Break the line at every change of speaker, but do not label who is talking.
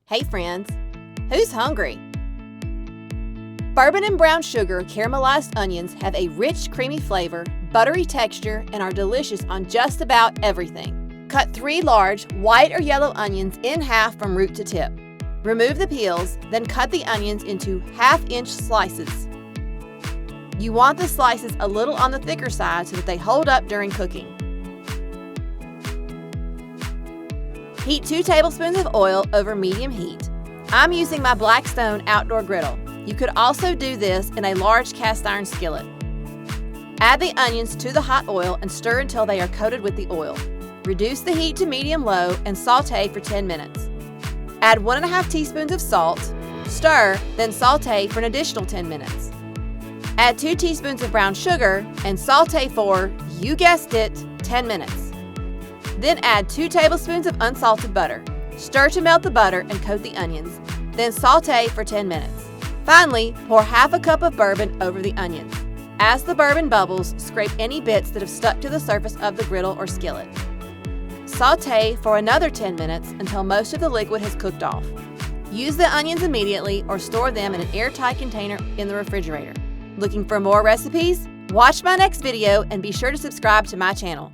Hey friends, who's hungry? Bourbon and brown sugar caramelized onions have a rich, creamy flavor, buttery texture, and are delicious on just about everything. Cut 3 large, white or yellow onions in half from root to tip. Remove the peels, then cut the onions into half-inch slices. You want the slices a little on the thicker side so that they hold up during cooking. Heat 2 tablespoons of oil over medium heat. I'm using my Blackstone outdoor griddle. You could also do this in a large cast iron skillet. Add the onions to the hot oil and stir until they are coated with the oil. Reduce the heat to medium-low and saute for 10 minutes. Add 1½ teaspoons of salt, stir, then saute for an additional 10 minutes. Add 2 teaspoons of brown sugar and saute for, you guessed it, 10 minutes. Then add 2 tablespoons of unsalted butter. Stir to melt the butter and coat the onions, then saute for 10 minutes. Finally, pour half a cup of bourbon over the onions. As the bourbon bubbles, scrape any bits that have stuck to the surface of the griddle or skillet. Saute for another 10 minutes until most of the liquid has cooked off. Use the onions immediately or store them in an airtight container in the refrigerator. Looking for more recipes? Watch my next video and be sure to subscribe to my channel.